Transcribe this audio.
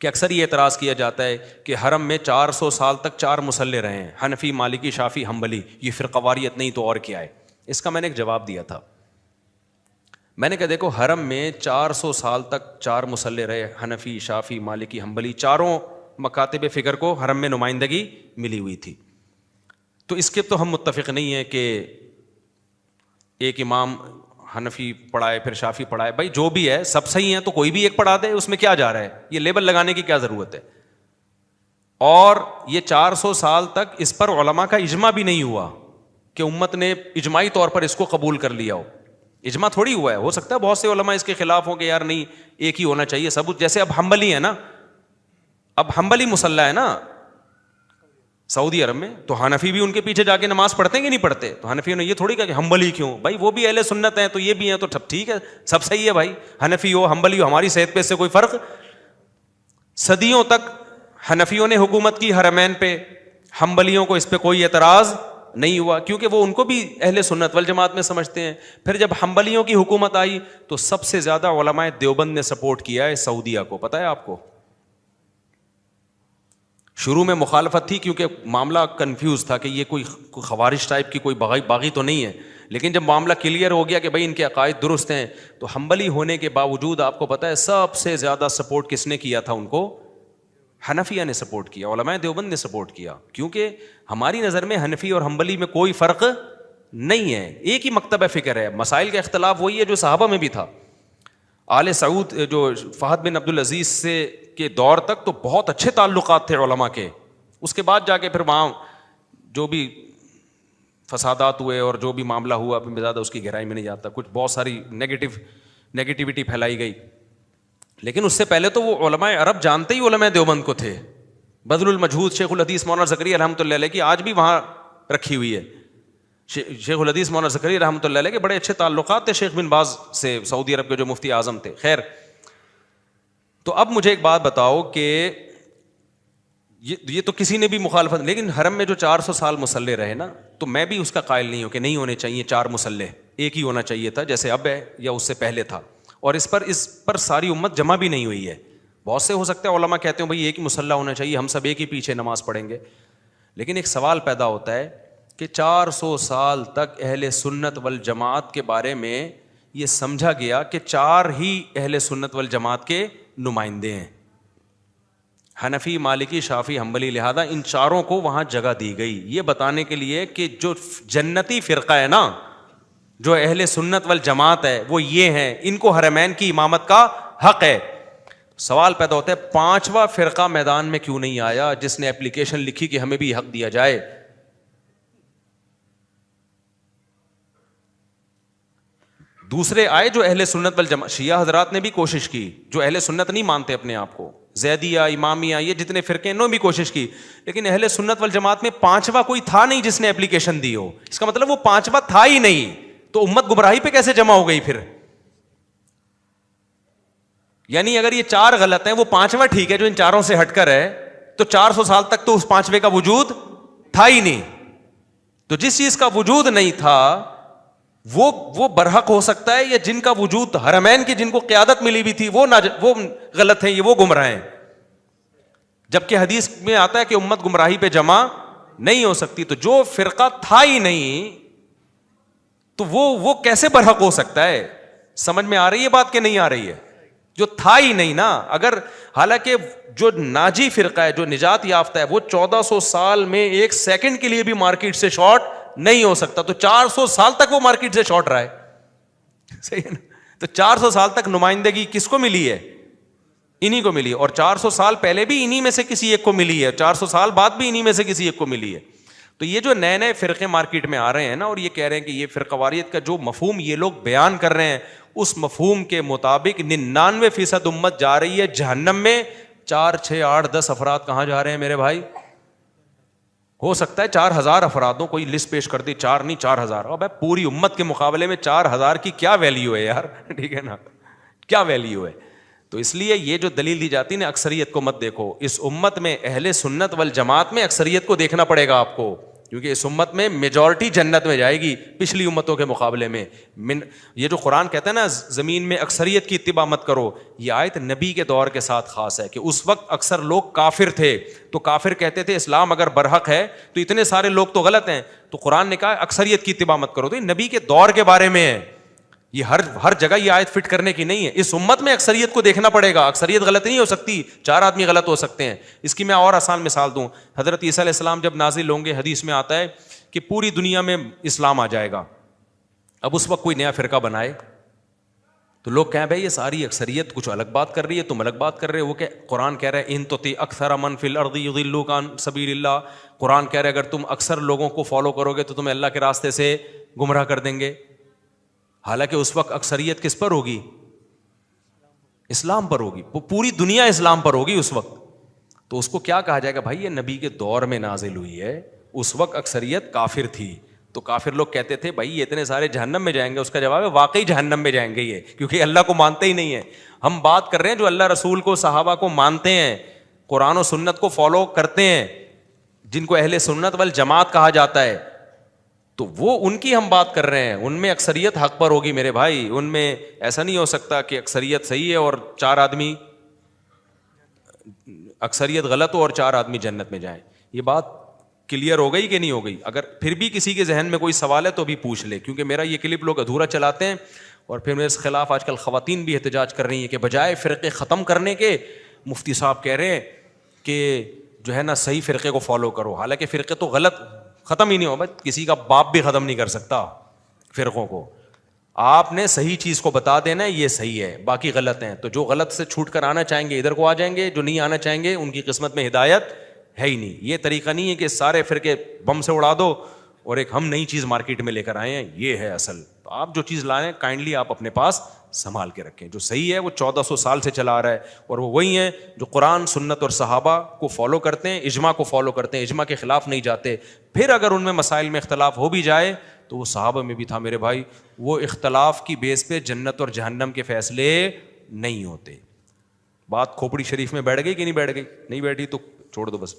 کہ اکثر یہ اعتراض کیا جاتا ہے کہ حرم میں 400 سال تک 4 مصلے رہے ہیں، حنفی، مالکی، شافعی، حنبلی، یہ فرقہ واریت نہیں تو اور کیا ہے؟ اس کا میں نے ایک جواب دیا تھا. میں نے کہا دیکھو حرم میں 400 سال تک 4 مصلے رہے، حنفی، شافعی، مالکی، حنبلی، چاروں مکاتب فکر کو حرم میں نمائندگی ملی ہوئی تھی. تو اس کے تو ہم متفق نہیں ہیں کہ ایک امام حنفی پڑھائے پھر شافعی پڑھائے. بھائی جو بھی ہے سب صحیح ہیں تو کوئی بھی ایک پڑھا دے، اس میں کیا جا رہا ہے؟ یہ لیبل لگانے کی کیا ضرورت ہے؟ اور یہ 400 سال تک اس پر علماء کا اجماع بھی نہیں ہوا کہ امت نے اجماعی طور پر اس کو قبول کر لیا ہو. اجماع تھوڑی ہوا ہے، ہو سکتا ہے بہت سے علماء اس کے خلاف ہوں کہ یار نہیں ایک ہی ہونا چاہیے سب. جیسے اب حنبلی ہے نا، اب حنبلی مصلی ہے نا سعودی عرب میں، تو حنفی بھی ان کے پیچھے جا کے نماز پڑھتے ہیں کہ نہیں پڑھتے؟ تو حنفیوں نے یہ تھوڑی کہا کہ حنبلی کیوں، بھائی وہ بھی اہل سنت ہیں تو یہ بھی ہیں تو ٹھیک ہے سب صحیح ہے بھائی، حنفی ہو حنبلی ہو، ہماری صحت پہ اس سے کوئی فرق. صدیوں تک حنفیوں نے حکومت کی حرمین پہ، حنبلیوں کو اس پہ کوئی اعتراض نہیں ہوا کیونکہ وہ ان کو بھی اہل سنت والجماعت میں سمجھتے ہیں. پھر جب حنبلیوں کی حکومت آئی تو سب سے زیادہ علماء دیوبند نے سپورٹ کیا ہے سعودیہ کو. پتہ ہے آپ کو شروع میں مخالفت تھی کیونکہ معاملہ کنفیوز تھا کہ یہ کوئی خوارج ٹائپ کی کوئی باغی تو نہیں ہے، لیکن جب معاملہ کلیئر ہو گیا کہ بھائی ان کے عقائد درست ہیں تو حنبلی ہونے کے باوجود آپ کو پتہ ہے سب سے زیادہ سپورٹ کس نے کیا تھا؟ ان کو حنفیہ نے سپورٹ کیا، علماء دیوبند نے سپورٹ کیا. کیونکہ ہماری نظر میں حنفی اور حنبلی میں کوئی فرق نہیں ہے، ایک ہی مکتب فکر ہے. مسائل کا اختلاف وہی ہے جو صحابہ میں بھی تھا. آل سعود جو فہد بن عبد العزیز سے کے دور تک تو بہت اچھے تعلقات تھے علماء کے. اس کے بعد جا کے پھر وہاں جو بھی فسادات ہوئے اور جو بھی معاملہ ہوا ابھی میں زیادہ اس کی گہرائی میں نہیں جاتا، کچھ بہت ساری نیگیٹیوٹی پھیلائی گئی. لیکن اس سے پہلے تو وہ علماء عرب جانتے ہی علماء دیوبند کو تھے. بذل المجہود شیخ الحدیث مولانا زکریا رحمۃ اللہ علیہ کی آج بھی وہاں رکھی ہوئی ہے. شیخ الحدیث مولانا زکریا رحمۃ اللہ علیہ کے بڑے اچھے تعلقات تھے شیخ بن باز سے، سعودی عرب کے جو مفتی اعظم تھے. خیر، تو اب مجھے ایک بات بتاؤ کہ یہ تو کسی نے بھی مخالفت، لیکن حرم میں جو 400 سال مصلے رہے نا، تو میں بھی اس کا قائل نہیں ہوں کہ نہیں ہونے چاہیے 4 مصلے، ایک ہی ہونا چاہیے تھا جیسے اب ہے یا اس سے پہلے تھا. اور اس پر ساری امت جمع بھی نہیں ہوئی ہے. بہت سے ہو سکتا ہے علماء کہتے ہیں بھائی ایک ہی مصلی ہونا چاہیے، ہم سب ایک ہی پیچھے نماز پڑھیں گے. لیکن ایک سوال پیدا ہوتا ہے کہ 400 سال تک اہل سنت والجماعت کے بارے میں یہ سمجھا گیا کہ 4 ہی اہل سنت والجماعت کے نمائندے ہیں، حنفی، مالکی، شافعی، حنبلی، لہذا ان چاروں کو وہاں جگہ دی گئی یہ بتانے کے لیے کہ جو جنتی فرقہ ہے نا، جو اہل سنت والجماعت ہے وہ یہ ہیں، ان کو حرمین کی امامت کا حق ہے. سوال پیدا ہوتا ہے 5واں فرقہ میدان میں کیوں نہیں آیا جس نے اپلیکیشن لکھی کہ ہمیں بھی حق دیا جائے؟ دوسرے آئے جو اہل سنت والجماعت، شیعہ حضرات نے بھی کوشش کی، جو اہل سنت نہیں مانتے اپنے آپ کو، زیدیہ، امامیہ، یہ جتنے فرقے انہوں نے بھی کوشش کی، لیکن اہل سنت والجماعت میں 5واں کوئی تھا نہیں جس نے اپلیکیشن دی ہو. اس کا مطلب وہ 5واں تھا ہی نہیں، تو امت گمراہی پہ کیسے جمع ہو گئی پھر؟ یعنی اگر یہ 4 غلط ہیں، وہ 5واں ٹھیک ہے جو ان چاروں سے ہٹ کر ہے، تو 400 سال تک تو اس 5ویں کا وجود تھا ہی نہیں. تو جس چیز کا وجود نہیں تھا وہ برحق ہو سکتا ہے، یا جن کا وجود حرمین کی جن کو قیادت ملی ہوئی تھی وہ غلط ہیں، یہ وہ گمراہ ہیں. جبکہ حدیث میں آتا ہے کہ امت گمراہی پہ جمع نہیں ہو سکتی. تو جو فرقہ تھا ہی نہیں تو وہ کیسے برحق ہو سکتا ہے؟ سمجھ میں آ رہی ہے بات کہ نہیں آ رہی ہے؟ جو تھا ہی نہیں نا. اگر حالانکہ جو ناجی فرقہ ہے، جو نجات یافتہ ہے، وہ 1400 سال میں 1 سیکنڈ کے لیے بھی مارکیٹ سے شارٹ نہیں ہو سکتا، تو 400 سال تک وہ مارکیٹ سے شارٹ رہا ہے. صحیح ہے نا؟ تو 400 سال تک نمائندگی کس کو ملی ہے؟ انہی کو ملی. اور 400 سال پہلے بھی انہی میں سے کسی ایک کو ملی ہے، 400 سال بعد بھی انہی میں سے کسی ایک کو ملی ہے. تو یہ جو نئے فرقے مارکیٹ میں آ رہے ہیں نا، اور یہ کہہ رہے ہیں کہ یہ فرقہ واریت کا جو مفہوم یہ لوگ بیان کر رہے ہیں، اس مفہوم کے مطابق 99% امت جا رہی ہے جہنم میں. 4، 6، 8، 10 افراد کہاں جا رہے ہیں میرے بھائی؟ ہو سکتا ہے 4000 افرادوں کوئی لسٹ پیش کر دی، 4 نہیں 4000. اب پوری امت کے مقابلے میں 4000 کی کیا ویلیو ہے یار؟ ٹھیک ہے نا، کیا ویلیو ہے؟ تو اس لیے یہ جو دلیل دی جاتی نا اکثریت کو مت دیکھو، اس امت میں اہل سنت والجماعت میں اکثریت کو دیکھنا پڑے گا آپ کو. کیونکہ اس امت میں میجورٹی جنت میں جائے گی پچھلی امتوں کے مقابلے میں. یہ جو قرآن کہتا ہے نا زمین میں اکثریت کی اتباع مت کرو, یہ آیت نبی کے دور کے ساتھ خاص ہے کہ اس وقت اکثر لوگ کافر تھے, تو کافر کہتے تھے اسلام اگر برحق ہے تو اتنے سارے لوگ تو غلط ہیں, تو قرآن نے کہا اکثریت کی اتباع مت کرو. تو یہ نبی کے دور کے بارے میں ہے, یہ ہر جگہ یہ آیت فٹ کرنے کی نہیں ہے. اس امت میں اکثریت کو دیکھنا پڑے گا, اکثریت غلط نہیں ہو سکتی, 4 آدمی غلط ہو سکتے ہیں. اس کی میں اور آسان مثال دوں, حضرت عیسیٰ علیہ السلام جب نازل ہوں گے, حدیث میں آتا ہے کہ پوری دنیا میں اسلام آ جائے گا. اب اس وقت کوئی نیا فرقہ بنائے تو لوگ کہیں بھائی یہ ساری اکثریت کچھ الگ بات کر رہی ہے, تم الگ بات کر رہے ہو. وہ کہ قرآن کہہ رہا ہے ان تطیع اکثر من فی الارض یضلوک عن سبیل اللہ. قرآن کہہ رہا ہے اگر تم اکثر لوگوں کو فالو کرو گے تو تمہیں اللہ کے راستے سے گمراہ کر دیں گے. حالانکہ اس وقت اکثریت کس پر ہوگی؟ اسلام پر ہوگی, وہ پوری دنیا اسلام پر ہوگی اس وقت. تو اس کو کیا کہا جائے گا؟ بھائی یہ نبی کے دور میں نازل ہوئی ہے, اس وقت اکثریت کافر تھی. تو کافر لوگ کہتے تھے بھائی یہ اتنے سارے جہنم میں جائیں گے. اس کا جواب ہے واقعی جہنم میں جائیں گے یہ, کیونکہ اللہ کو مانتے ہی نہیں ہیں. ہم بات کر رہے ہیں جو اللہ رسول کو صحابہ کو مانتے ہیں, قرآن و سنت کو فالو کرتے ہیں, جن کو اہل سنت والجماعت کہا جاتا ہے, تو وہ ان کی ہم بات کر رہے ہیں. ان میں اکثریت حق پر ہوگی میرے بھائی. ان میں ایسا نہیں ہو سکتا کہ اکثریت صحیح ہے اور 4 آدمی, اکثریت غلط ہو اور 4 آدمی جنت میں جائیں. یہ بات کلیئر ہو گئی کہ نہیں ہو گئی؟ اگر پھر بھی کسی کے ذہن میں کوئی سوال ہے تو بھی پوچھ لے, کیونکہ میرا یہ کلپ لوگ ادھورا چلاتے ہیں اور پھر میرے خلاف آج کل خواتین بھی احتجاج کر رہی ہیں کہ بجائے فرقے ختم کرنے کے مفتی صاحب کہہ رہے ہیں کہ جو ہے نا صحیح فرقے کو فالو کرو. حالانکہ فرقے تو غلط ختم ہی نہیں ہو, بس کسی کا باپ بھی ختم نہیں کر سکتا فرقوں کو. آپ نے صحیح چیز کو بتا دینا ہے یہ صحیح ہے, باقی غلط ہیں. تو جو غلط سے چھوٹ کر آنا چاہیں گے ادھر کو آ جائیں گے, جو نہیں آنا چاہیں گے ان کی قسمت میں ہدایت ہے ہی نہیں. یہ طریقہ نہیں ہے کہ سارے فرقے بم سے اڑا دو اور ایک ہم نئی چیز مارکیٹ میں لے کر آئے ہیں, یہ ہے اصل. تو آپ جو چیز لائیں کائنڈلی آپ اپنے پاس سنبھال کے رکھیں. جو صحیح ہے وہ 1400 سال سے چلا آ رہا ہے, اور وہ وہی ہیں جو قرآن سنت اور صحابہ کو فالو کرتے ہیں, اجماع کو فالو کرتے ہیں, اجماع کے خلاف نہیں جاتے. پھر اگر ان میں مسائل میں اختلاف ہو بھی جائے تو وہ صحابہ میں بھی تھا میرے بھائی. وہ اختلاف کی بیس پہ جنت اور جہنم کے فیصلے نہیں ہوتے. بات کھوپڑی شریف میں بیٹھ گئی کہ نہیں بیٹھ گئی؟ نہیں بیٹھی تو چھوڑ دو بس.